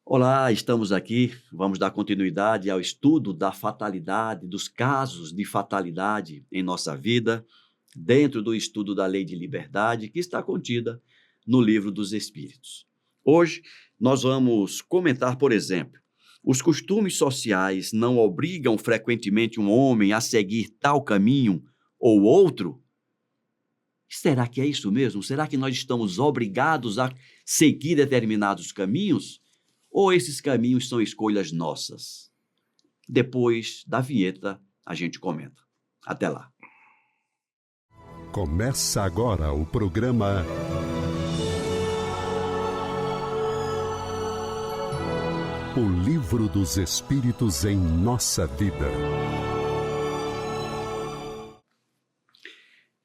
Olá, estamos aqui. Vamos dar continuidade ao estudo da fatalidade, dos casos de fatalidade em nossa vida, dentro do estudo da Lei de Liberdade, que está contida no Livro dos Espíritos. Hoje, nós vamos comentar, por exemplo, os costumes sociais não obrigam frequentemente um homem a seguir tal caminho ou outro? Será que é isso mesmo? Será que nós estamos obrigados a seguir determinados caminhos? Ou esses caminhos são escolhas nossas? Depois da vinheta, a gente comenta. Até lá. Começa agora o programa O Livro dos Espíritos em Nossa Vida.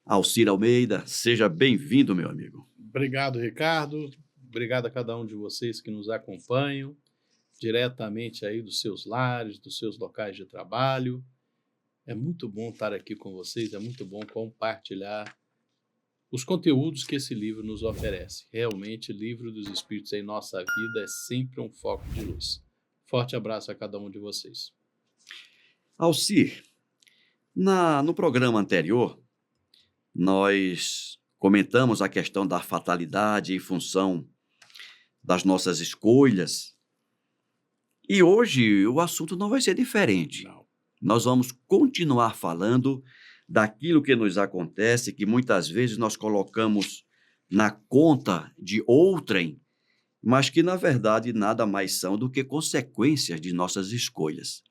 Alcir Almeida, seja bem-vindo, meu amigo. Obrigado, Ricardo. Obrigado a cada um de vocês que nos acompanham diretamente aí dos seus lares, dos seus locais de trabalho. É muito bom estar aqui com vocês, é muito bom compartilhar os conteúdos que esse livro nos oferece. Realmente, Livro dos Espíritos em Nossa Vida é sempre um foco de luz. Forte abraço a cada um de vocês. Alcir, no programa anterior, nós comentamos a questão da fatalidade em função das nossas escolhas. E hoje o assunto não vai ser diferente. Não. Nós vamos continuar falando daquilo que nos acontece, que muitas vezes nós colocamos na conta de outrem, mas que, na verdade, nada mais são do que consequências de nossas escolhas.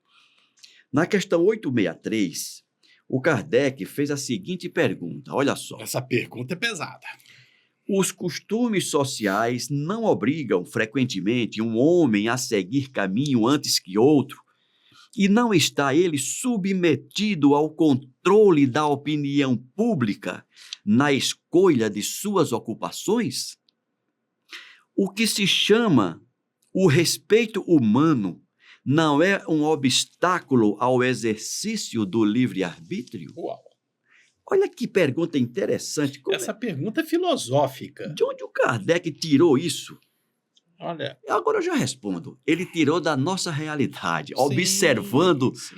Na questão 863, o Kardec fez a seguinte pergunta, olha só. Essa pergunta é pesada. Os costumes sociais não obrigam frequentemente um homem a seguir caminho antes que outro, e não está ele submetido ao controle da opinião pública na escolha de suas ocupações? O que se chama o respeito humano não é um obstáculo ao exercício do livre-arbítrio? Uau! Olha que pergunta interessante. Essa pergunta é filosófica. De onde o Kardec tirou isso? Olha, Agora eu já respondo. Ele tirou da nossa realidade, sim, observando sim.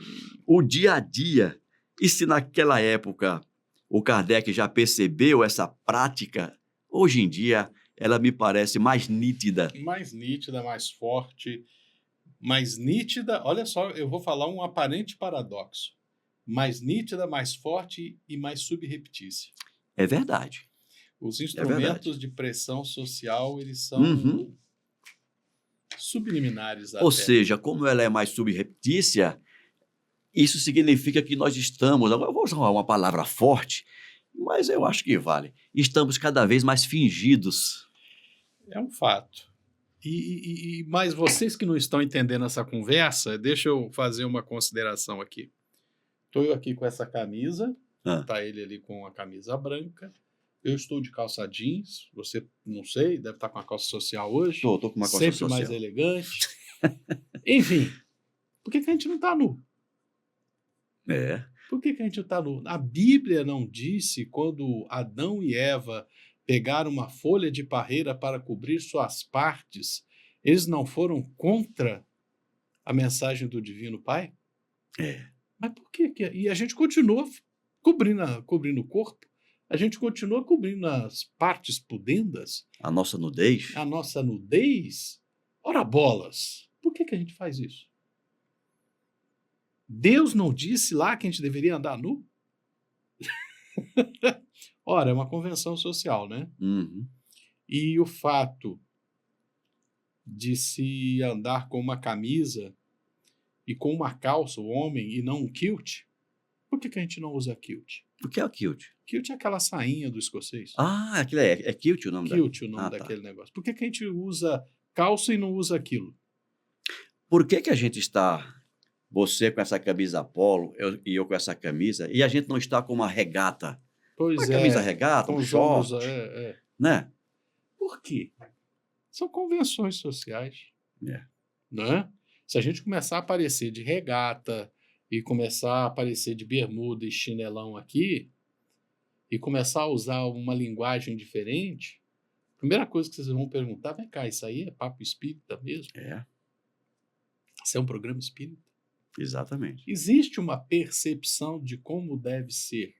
o dia a dia. E se naquela época o Kardec já percebeu essa prática, hoje em dia ela me parece mais nítida. Mais nítida, mais forte, mais nítida. Olha só, eu vou falar um aparente paradoxo. Mais nítida, mais forte e mais subreptícia. É verdade. Os instrumentos de pressão social, eles são subliminares até. Ou seja, como ela é mais subreptícia, isso significa que nós estamos, agora eu vou usar uma palavra forte, mas eu acho que vale, estamos cada vez mais fingidos. É um fato. Mas vocês que não estão entendendo essa conversa, deixa eu fazer uma consideração aqui. Estou eu aqui com essa camisa, está ele ali com a camisa branca, eu estou de calça jeans, você, não sei, deve estar com a calça social hoje. Estou com uma calça sempre social. mais elegante. Enfim, por que a gente não está nu? Por que a gente não está nu? A Bíblia não disse quando Adão e Eva pegaram uma folha de parreira para cobrir suas partes, eles não foram contra a mensagem do Divino Pai? Mas por que? E a gente continua cobrindo o corpo, a gente continua cobrindo as partes pudendas. A nossa nudez? A nossa nudez? Ora bolas, por que a gente faz isso? Deus não disse lá que a gente deveria andar nu? Ora, é uma convenção social, né? Uhum. E o fato de se andar com uma camisa e com uma calça, o homem, e não um kilt, por que a gente não usa kilt? O que é o kilt? Kilt é aquela sainha do escocês. Ah, aquilo é kilt o nome Kilt o nome tá. daquele negócio. Por que a gente usa calça e não usa aquilo? Por que a gente está, você com essa camisa polo e eu com essa camisa, e a gente não está com uma regata? Pois Uma camisa regata, um short, né? Por quê? São convenções sociais. Né? Se a gente começar a aparecer de regata e começar a aparecer de bermuda e chinelão aqui, e começar a usar uma linguagem diferente, a primeira coisa que vocês vão perguntar, vem cá, isso aí é papo espírita mesmo? Isso é um programa espírita. Exatamente. Existe uma percepção de como deve ser,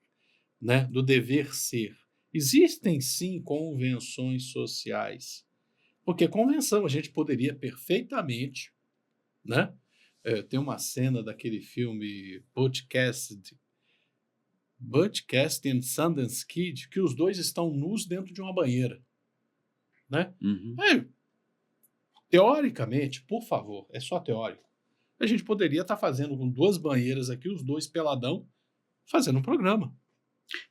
né? Do dever ser. Existem, sim, convenções sociais. Porque convenção a gente poderia perfeitamente, né? Tem uma cena daquele filme Butch Cassidy and Sundance Kid, que os dois estão nus dentro de uma banheira, né? Uhum. Teoricamente, por favor, é só teórico, a gente poderia estar fazendo com 2 banheiras aqui, os dois peladão, fazendo um programa.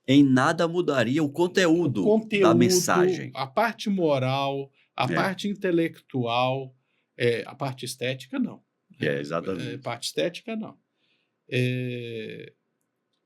Em nada mudaria o conteúdo da mensagem. A parte moral, a É. parte intelectual, a parte estética, não. Exatamente. Parte estética, não.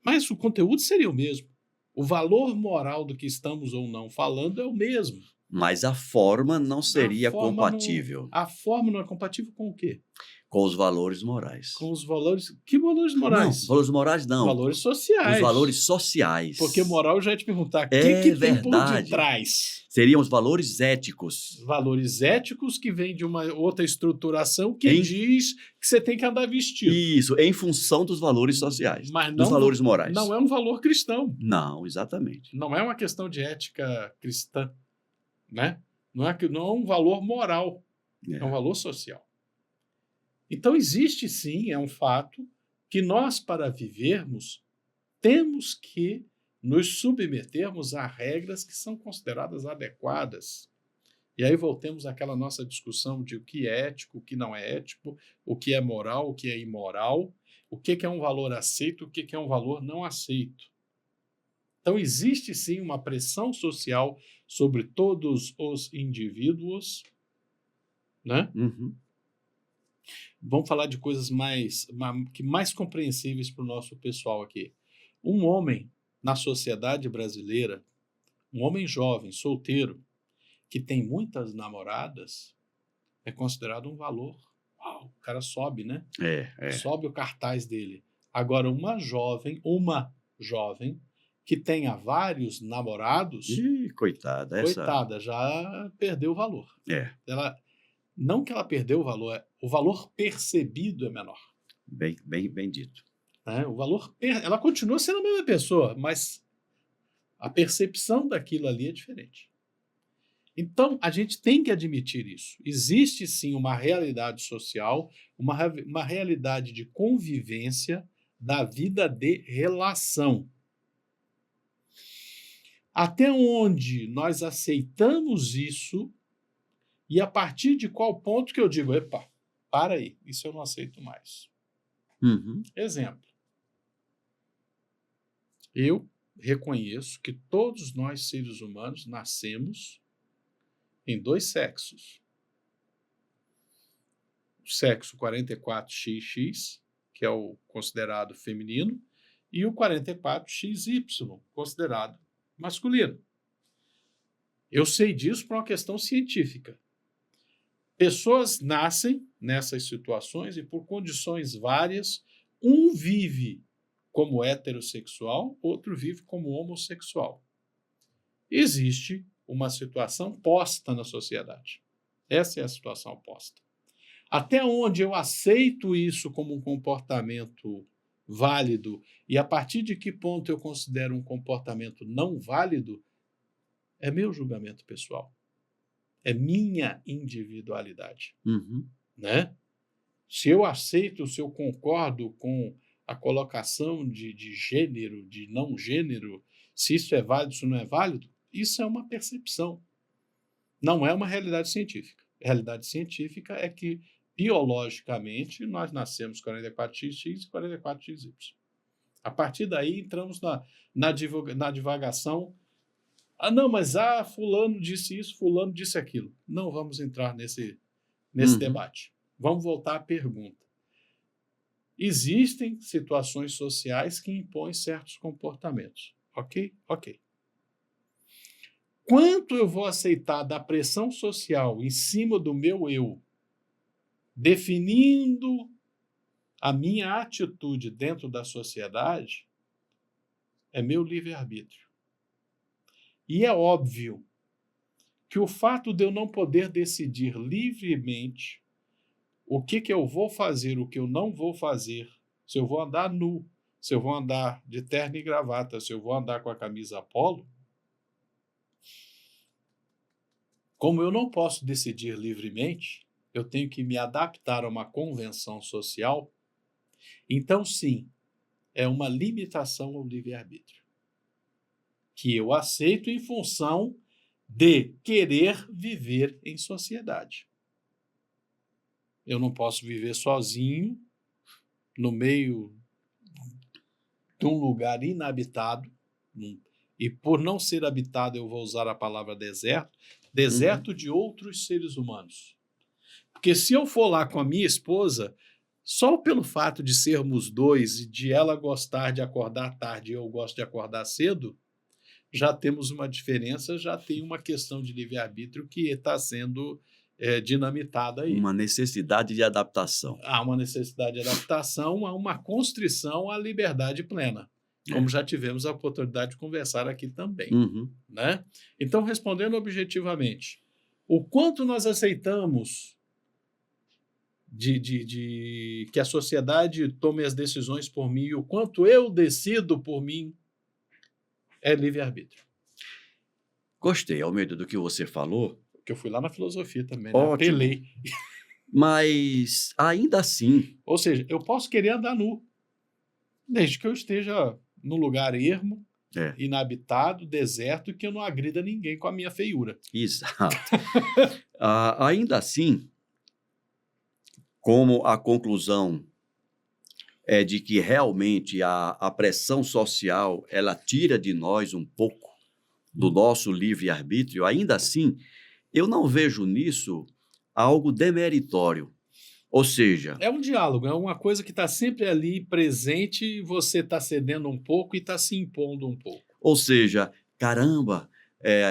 Mas o conteúdo seria o mesmo. O valor moral do que estamos ou não falando é o mesmo. Mas a forma não seria A forma compatível a forma não é compatível com o quê? com os valores morais. Com os valores... Que valores morais? Não, valores morais não. Valores sociais. Os valores sociais. Porque moral eu já ia te perguntar, o que tem por verdade. detrás? Seriam os valores éticos. Valores éticos que vêm de uma outra estruturação que diz que você tem que andar vestido. Isso, em função dos valores sociais, Mas dos valores morais. Não é um valor cristão. Não, exatamente. Não é uma questão de ética cristã, né? Não é um valor moral, é um valor social. Então existe sim, é um fato, que nós, para vivermos, temos que nos submetermos a regras que são consideradas adequadas. E aí voltemos àquela nossa discussão de o que é ético, o que não é ético, o que é moral, o que é imoral, o que é um valor aceito, o que é um valor não aceito. Então existe sim uma pressão social sobre todos os indivíduos, né? Uhum. Vamos falar de coisas mais compreensíveis para o nosso pessoal aqui. Um homem na sociedade brasileira, um homem jovem, solteiro, que tem muitas namoradas, é considerado um valor. Uau, o cara sobe, né? Sobe o cartaz dele. Agora, uma jovem que tenha vários namorados, coitada, já perdeu o valor. Não que ela perdeu o valor percebido é menor. Bem dito. Ela continua sendo a mesma pessoa, mas a percepção daquilo ali é diferente. Então, a gente tem que admitir isso. Existe, sim, uma realidade social, uma realidade de convivência da vida de relação. Até onde nós aceitamos isso e a partir de qual ponto que eu digo, epa, para aí, isso eu não aceito mais. Uhum. Exemplo. Eu reconheço que todos nós, seres humanos, nascemos em 2 sexos. O sexo 44XX, que é o considerado feminino, e o 44XY, considerado masculino. Eu sei disso por uma questão científica. Pessoas nascem nessas situações e por condições várias, um vive como heterossexual, outro vive como homossexual. Existe uma situação posta na sociedade. Essa é a situação posta. Até onde eu aceito isso como um comportamento válido e a partir de que ponto eu considero um comportamento não válido, é meu julgamento pessoal. É minha individualidade. Uhum. Né? Se eu aceito, se eu concordo com a colocação de gênero, de não gênero, se isso é válido, se não é válido, isso é uma percepção. Não é uma realidade científica. A realidade científica é que, biologicamente, nós nascemos 44XX e 44XY. A partir daí, entramos na divagação. Não, mas fulano disse isso, fulano disse aquilo. Não vamos entrar nesse debate. Vamos voltar à pergunta. Existem situações sociais que impõem certos comportamentos. Ok? Ok. Quanto eu vou aceitar da pressão social em cima do meu eu, definindo a minha atitude dentro da sociedade, é meu livre-arbítrio. E é óbvio que o fato de eu não poder decidir livremente o que eu vou fazer, o que eu não vou fazer, se eu vou andar nu, se eu vou andar de terno e gravata, se eu vou andar com a camisa polo, como eu não posso decidir livremente, eu tenho que me adaptar a uma convenção social, então sim, é uma limitação ao livre-arbítrio, que eu aceito em função de querer viver em sociedade. Eu não posso viver sozinho, no meio de um lugar inabitado, e por não ser habitado eu vou usar a palavra deserto de outros seres humanos. Porque se eu for lá com a minha esposa, só pelo fato de sermos dois e de ela gostar de acordar tarde e eu gosto de acordar cedo, já temos uma diferença, já tem uma questão de livre-arbítrio que está sendo dinamitada aí. Uma necessidade de adaptação. Há uma necessidade de adaptação, há uma constrição à liberdade plena, como já tivemos a oportunidade de conversar aqui também. Né? Então, respondendo objetivamente, o quanto nós aceitamos que a sociedade tome as decisões por mim e o quanto eu decido por mim é livre-arbítrio. Gostei, Almeida, do que você falou. Porque eu fui lá na filosofia também, Ótimo. Apelei. Mas, ainda assim... Ou seja, eu posso querer andar nu, desde que eu esteja num lugar ermo, inabitado, deserto, e que eu não agrida ninguém com a minha feiura. Exato. Ainda assim, como a conclusão é de que realmente a pressão social ela tira de nós um pouco do nosso livre-arbítrio, ainda assim, eu não vejo nisso algo demeritório. Ou seja... É um diálogo, é uma coisa que está sempre ali presente e você está cedendo um pouco e está se impondo um pouco. Ou seja, caramba,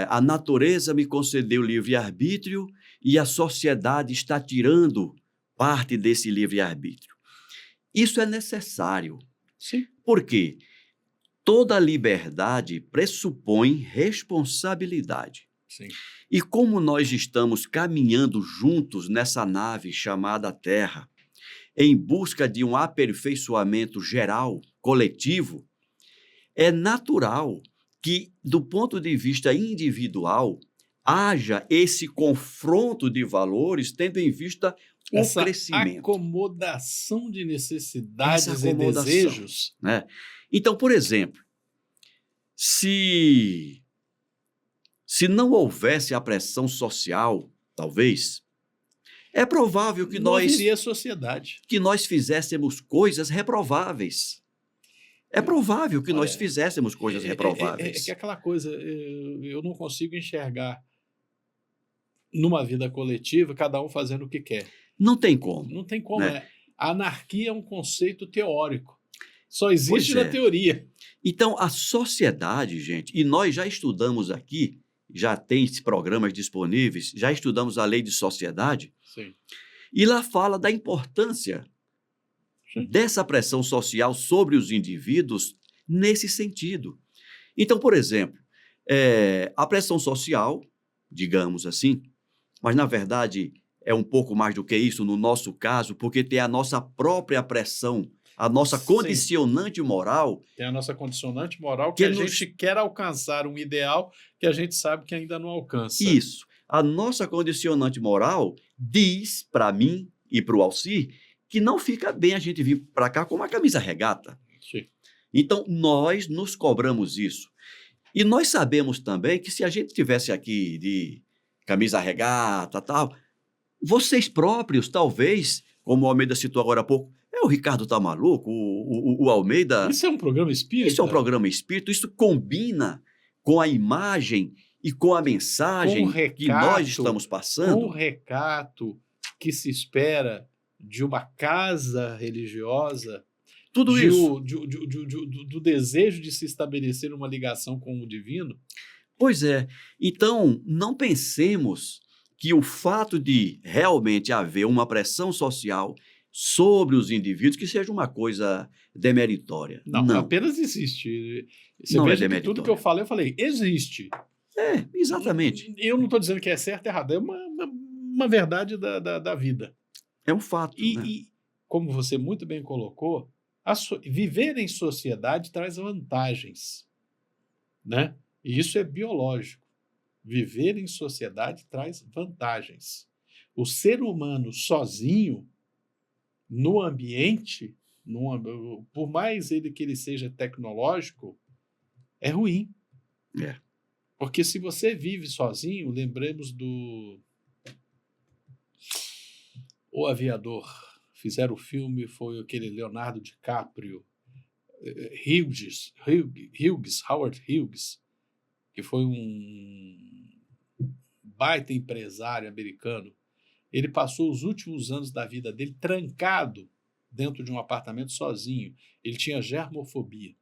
a natureza me concedeu livre-arbítrio e a sociedade está tirando parte desse livre-arbítrio. Isso é necessário. Sim. Por quê? Toda liberdade pressupõe responsabilidade. Sim. E como nós estamos caminhando juntos nessa nave chamada Terra, em busca de um aperfeiçoamento geral, coletivo, é natural que, do ponto de vista individual, haja esse confronto de valores, tendo em vista o crescimento. Acomodação de necessidades e desejos. Né? Então, por exemplo, se não houvesse a pressão social, talvez, é provável que não haveria sociedade. Que nós fizéssemos coisas reprováveis. É provável que nós fizéssemos coisas reprováveis. É que aquela coisa, eu não consigo enxergar numa vida coletiva cada um fazendo o que quer. Não tem como. Não tem como. Né? A anarquia é um conceito teórico. Só existe na teoria. Então, a sociedade, gente, e nós já estudamos aqui, já tem programas disponíveis, já estudamos a lei de sociedade, sim, e lá fala da importância dessa pressão social sobre os indivíduos nesse sentido. Então, por exemplo, a pressão social, digamos assim, mas na verdade é um pouco mais do que isso no nosso caso, porque tem a nossa própria pressão, a nossa condicionante moral. Tem a nossa condicionante moral que a gente quer alcançar um ideal que a gente sabe que ainda não alcança. Isso. A nossa condicionante moral diz para mim e para o Alcir que não fica bem a gente vir para cá com uma camisa regata. Sim. Então, nós nos cobramos isso. E nós sabemos também que se a gente tivesse aqui de camisa regata, tal, vocês próprios, talvez, como o Almeida citou agora há pouco, o Ricardo tá maluco, o Almeida... Isso é um programa espírita? Isso é um programa espírita, isso combina com a imagem e com a mensagem que nós estamos passando. Com o recato que se espera de uma casa religiosa, tudo isso. Do desejo de se estabelecer uma ligação com o divino. Pois é. Então, não pensemos que o fato de realmente haver uma pressão social sobre os indivíduos que seja uma coisa demeritória. Não. Apenas existe. Você não veja que tudo que eu falei, existe. Exatamente. Eu não estou dizendo que é certo ou errado, é uma verdade da vida. É um fato, né? E, como você muito bem colocou, viver em sociedade traz vantagens, né? E isso é biológico. Viver em sociedade traz vantagens. O ser humano sozinho, no ambiente, por mais que ele seja tecnológico, é ruim. É. Porque se você vive sozinho, lembremos O Aviador. Fizeram o filme, foi aquele Leonardo DiCaprio, Howard Hughes, que foi um baita empresário americano. Ele passou os últimos anos da vida dele trancado dentro de um apartamento sozinho. Ele tinha germofobia.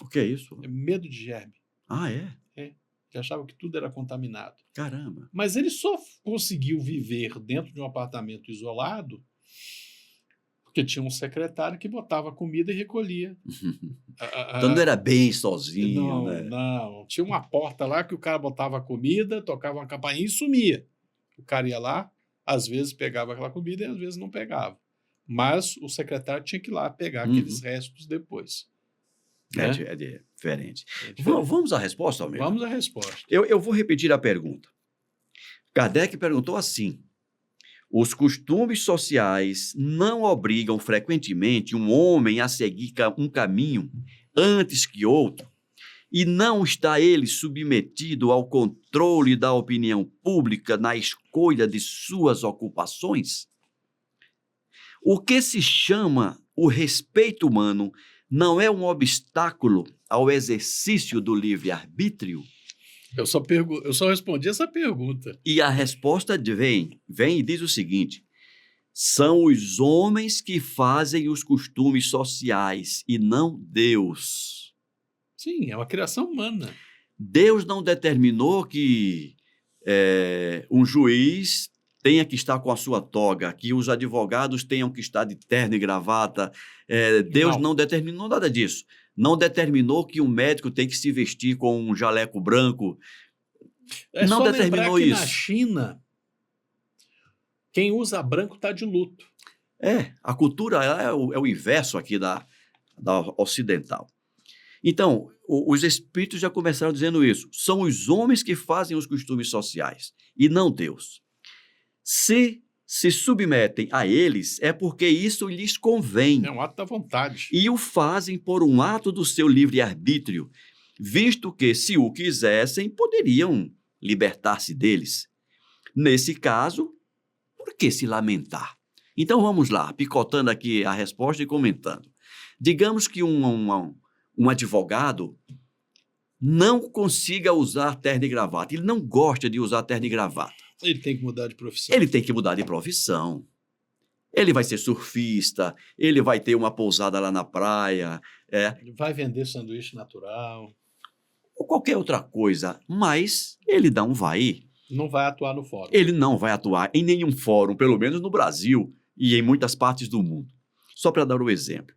O que é isso? Medo de germe. Ah, é? Ele achava que tudo era contaminado. Caramba. Mas ele só conseguiu viver dentro de um apartamento isolado porque tinha um secretário que botava comida e recolhia. Então não era bem sozinho, Não, né? não. Tinha uma porta lá que o cara botava a comida, tocava uma campainha e sumia. O cara ia lá, às vezes pegava aquela comida e às vezes não pegava. Mas o secretário tinha que ir lá pegar aqueles restos depois. É, Né? é diferente. É diferente. Vamos à resposta, Almeida? Vamos à resposta. Eu vou repetir a pergunta. Kardec perguntou assim: os costumes sociais não obrigam frequentemente um homem a seguir um caminho antes que outro, e não está ele submetido ao controle da opinião pública na escolha de suas ocupações? O que se chama o respeito humano não é um obstáculo ao exercício do livre-arbítrio? Eu só respondi essa pergunta. E a resposta vem e diz o seguinte: são os homens que fazem os costumes sociais e não Deus. Sim, é uma criação humana. Deus não determinou que um juiz tenha que estar com a sua toga, que os advogados tenham que estar de terno e gravata. Deus não determinou nada disso. Não determinou que um médico tem que se vestir com um jaleco branco. Não só determinou lembrar que isso. Na China, quem usa branco está de luto. A cultura é o inverso aqui da ocidental. Então, os espíritos já começaram dizendo isso. São os homens que fazem os costumes sociais e não Deus. Se submetem a eles, é porque isso lhes convém. É um ato da vontade. E o fazem por um ato do seu livre-arbítrio, visto que, se o quisessem, poderiam libertar-se deles. Nesse caso, por que se lamentar? Então vamos lá, picotando aqui a resposta e comentando. Digamos que um advogado não consiga usar terno e gravata. Ele não gosta de usar terno e gravata. Ele tem que mudar de profissão. Ele tem que mudar de profissão. Ele vai ser surfista, ele vai ter uma pousada lá na praia. Ele vai vender sanduíche natural. Ou qualquer outra coisa, mas ele dá um vai. Não vai atuar no fórum. Ele não vai atuar em nenhum fórum, pelo menos no Brasil e em muitas partes do mundo. Só para dar um exemplo.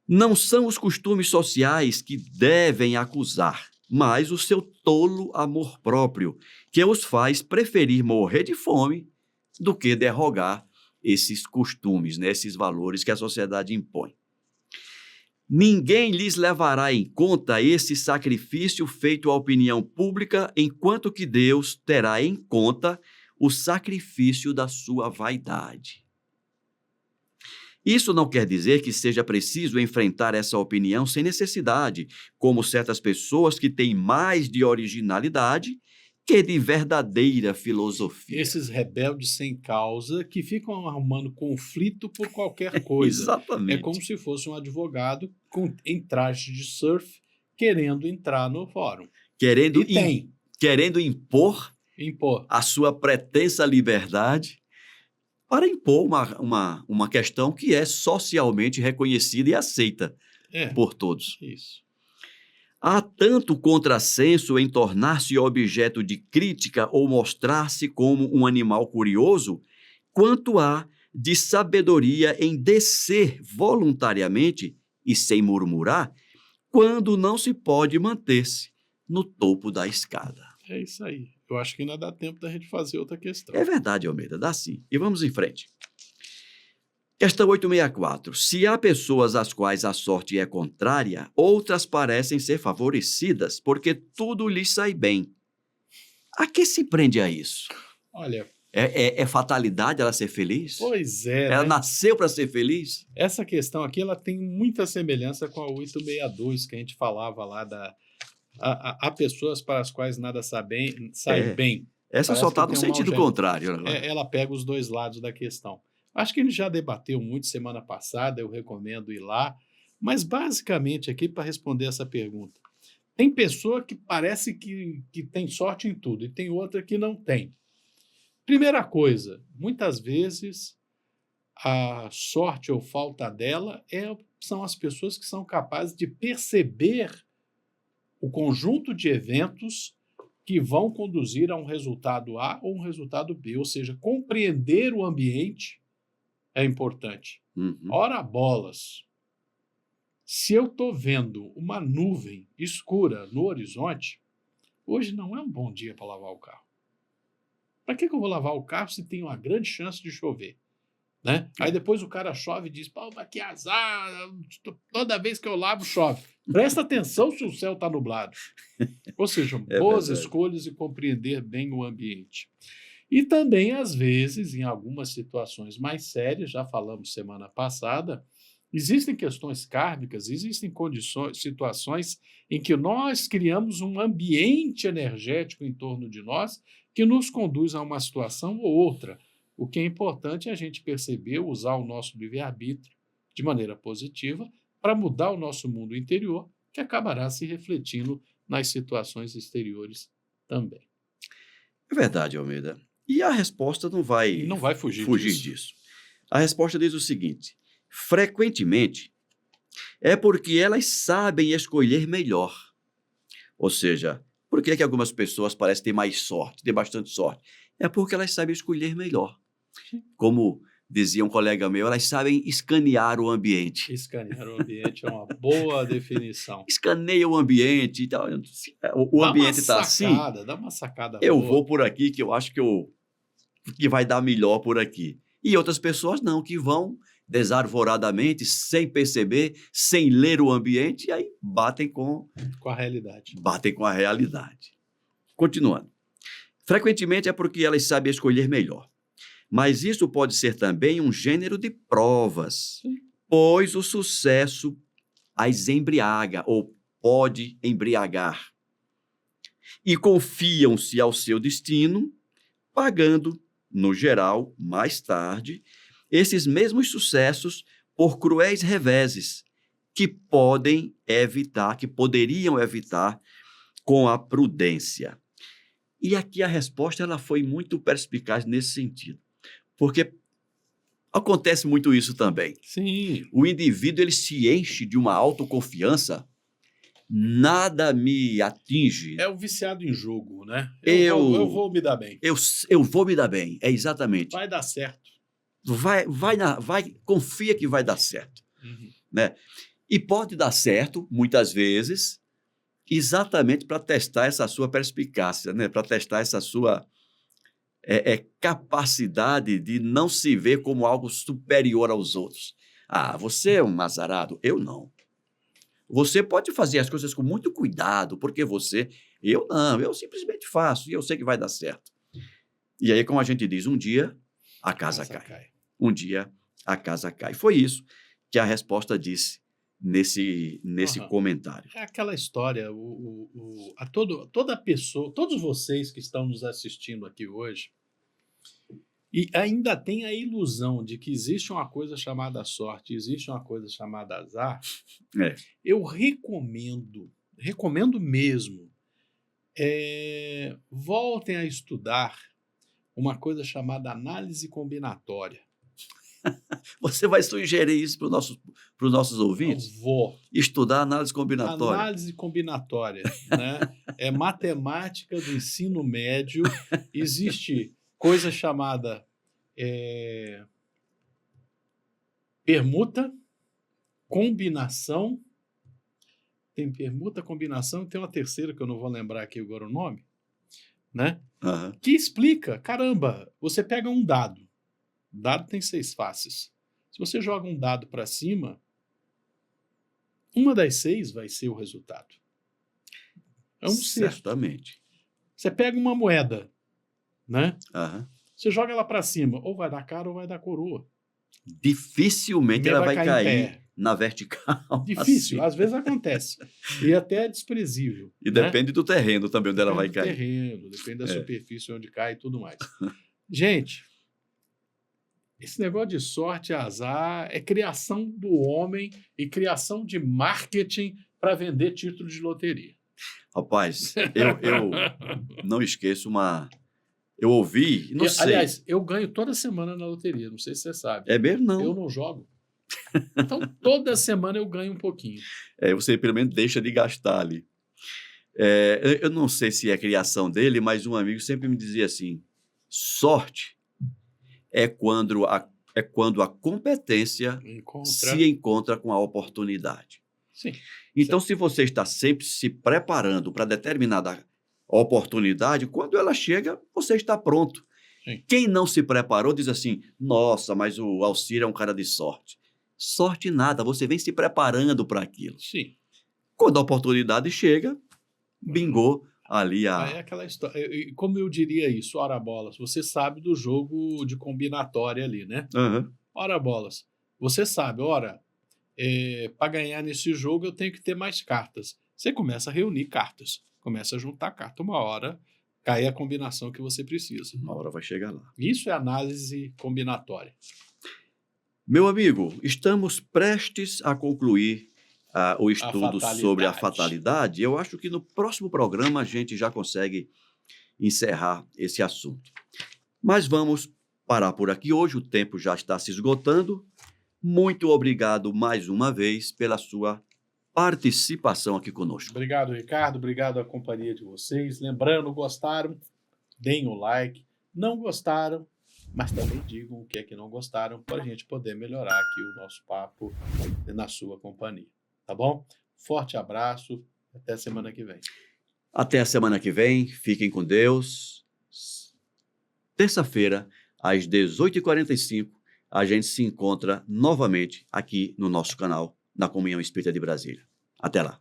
Não são os costumes sociais que devem acusar, mas o seu tolo amor próprio, que os faz preferir morrer de fome do que derrogar esses costumes, né, esses valores que a sociedade impõe. Ninguém lhes levará em conta esse sacrifício feito à opinião pública, enquanto que Deus terá em conta o sacrifício da sua vaidade. Isso não quer dizer que seja preciso enfrentar essa opinião sem necessidade, como certas pessoas que têm mais de originalidade que de verdadeira filosofia. Esses rebeldes sem causa que ficam arrumando conflito por qualquer coisa. Exatamente. É como se fosse um advogado em traje de surf querendo entrar no fórum. Querendo impor a sua pretensa liberdade para impor uma questão que é socialmente reconhecida e aceita por todos. Isso. Há tanto contrassenso em tornar-se objeto de crítica ou mostrar-se como um animal curioso, quanto há de sabedoria em descer voluntariamente e sem murmurar, quando não se pode manter-se no topo da escada. É isso aí. Eu acho que ainda dá tempo da gente fazer outra questão. É verdade, Almeida, dá sim. E vamos em frente. Questão 864. Se há pessoas às quais a sorte é contrária, outras parecem ser favorecidas, porque tudo lhes sai bem. A que se prende a isso? Olha, É fatalidade ela ser feliz? pois é, Ela né? nasceu para ser feliz? Essa questão aqui, ela tem muita semelhança com a 862, que a gente falava lá há pessoas para as quais nada sai É. bem. Essa Parece só que está no tem um sentido mau gênero. contrário. Né? Ela pega os dois lados da questão. Acho que a gente já debateu muito semana passada, eu recomendo ir lá, mas basicamente aqui para responder essa pergunta, tem pessoa que parece que tem sorte em tudo e tem outra que não tem. Primeira coisa, muitas vezes a sorte ou falta dela são as pessoas que são capazes de perceber o conjunto de eventos que vão conduzir a um resultado A ou um resultado B, ou seja, compreender o ambiente é importante. Uhum. Ora bolas, se eu estou vendo uma nuvem escura no horizonte, hoje não é um bom dia para lavar o carro. Para que eu vou lavar o carro se tem uma grande chance de chover? Né? Aí depois o cara chove e diz, pô, mas que azar, toda vez que eu lavo chove. Presta atenção se o céu está nublado. Ou seja, boas verdade. escolhas e compreender bem o ambiente. E também, às vezes, em algumas situações mais sérias, já falamos semana passada, existem questões kármicas, existem situações em que nós criamos um ambiente energético em torno de nós que nos conduz a uma situação ou outra. O que é importante é a gente perceber, usar o nosso livre-arbítrio de maneira positiva para mudar o nosso mundo interior, que acabará se refletindo nas situações exteriores também. É verdade, Almeida. E a resposta não vai fugir disso. A resposta diz o seguinte: frequentemente é porque elas sabem escolher melhor. Ou seja, por que algumas pessoas parecem ter mais sorte, ter bastante sorte? É porque elas sabem escolher melhor. Como dizia um colega meu, elas sabem escanear o ambiente. Escanear o ambiente é uma boa definição. Escaneia o ambiente. Então, o ambiente está assim. Dá uma sacada eu boa. vou por aqui, que eu acho que vai dar melhor por aqui. E outras pessoas não, que vão desarvoradamente, sem perceber, sem ler o ambiente, e aí batem com a realidade. Batem com a realidade. Continuando. Frequentemente é porque elas sabem escolher melhor. Mas isso pode ser também um gênero de provas, pois o sucesso as embriaga ou pode embriagar. E confiam-se ao seu destino, pagando, no geral, mais tarde, esses mesmos sucessos por cruéis reveses que poderiam evitar com a prudência. E aqui a resposta ela foi muito perspicaz nesse sentido. Porque acontece muito isso também. Sim. O indivíduo ele se enche de uma autoconfiança, nada me atinge. É o viciado em jogo, né? Eu vou me dar bem. Eu vou me dar bem, é exatamente. Vai dar certo. Confia que vai dar certo. Uhum. Né? E pode dar certo, muitas vezes, exatamente para testar essa sua perspicácia, né? Para testar essa sua capacidade de não se ver como algo superior aos outros. Ah, você é um azarado? Eu não. Você pode fazer as coisas com muito cuidado, porque eu não, eu simplesmente faço e eu sei que vai dar certo. E aí, como a gente diz, um dia a casa cai. Um dia a casa cai. Foi isso que a resposta disse nesse comentário. É aquela história, toda pessoa, todos vocês que estão nos assistindo aqui hoje, e ainda tem a ilusão de que existe uma coisa chamada sorte, existe uma coisa chamada azar, eu recomendo mesmo, voltem a estudar uma coisa chamada análise combinatória. Você vai sugerir isso para os nossos ouvintes? Eu vou. Estudar análise combinatória. Análise combinatória, né? É matemática do ensino médio. Existe coisa chamada permuta, combinação. Tem permuta, combinação, e tem uma terceira que eu não vou lembrar aqui agora o nome, né? Uhum. Que explica, caramba, você pega um dado. O dado tem 6 faces. Se você joga um dado para cima, uma das 6 vai ser o resultado. É um sexto. Certamente. Você pega uma moeda, né? Aham. Você joga ela para cima, ou vai dar cara ou vai dar coroa. Dificilmente Primeiro ela vai em cair pé. na vertical. Difícil, assim. às vezes acontece. E até é desprezível. E né? depende do terreno também onde ela vai Depende do cair. terreno, depende da É. superfície onde cai e tudo mais. Gente, esse negócio de sorte e azar é criação do homem e criação de marketing para vender título de loteria. Rapaz, eu não esqueço Eu ouvi, não sei. Aliás, eu ganho toda semana na loteria, não sei se você sabe. É mesmo, não. Eu não jogo. Então, toda semana eu ganho um pouquinho. Você pelo menos deixa de gastar ali. Eu não sei se é criação dele, mas um amigo sempre me dizia assim: sorte é quando a competência se encontra com a oportunidade. Sim. Então, se você está sempre se preparando para determinada oportunidade, quando ela chega, você está pronto. Sim. Quem não se preparou diz assim: nossa, mas o Alcir é um cara de sorte. Sorte nada, você vem se preparando para aquilo. Sim. Quando a oportunidade chega, bingou ali É aquela história. Como eu diria isso? Ora bolas, você sabe do jogo de combinatória ali, né? Uhum. Ora bolas, você sabe, para ganhar nesse jogo eu tenho que ter mais cartas. Você começa a reunir cartas, começa a juntar cartas. Uma hora cai a combinação que você precisa. Uma hora vai chegar lá. Isso é análise combinatória. Meu amigo, estamos prestes a concluir o estudo sobre a fatalidade. Eu acho que no próximo programa a gente já consegue encerrar esse assunto. Mas vamos parar por aqui hoje, o tempo já está se esgotando. Muito obrigado mais uma vez pela sua participação aqui conosco. Obrigado, Ricardo. Obrigado à companhia de vocês. Lembrando, gostaram? Deem o like. Não gostaram? Mas também digam o que é que não gostaram para a gente poder melhorar aqui o nosso papo na sua companhia. Tá bom? Forte abraço. Até semana que vem. Até a semana que vem. Fiquem com Deus. Terça-feira, às 18h45, a gente se encontra novamente aqui no nosso canal, na Comunhão Espírita de Brasília. Até lá.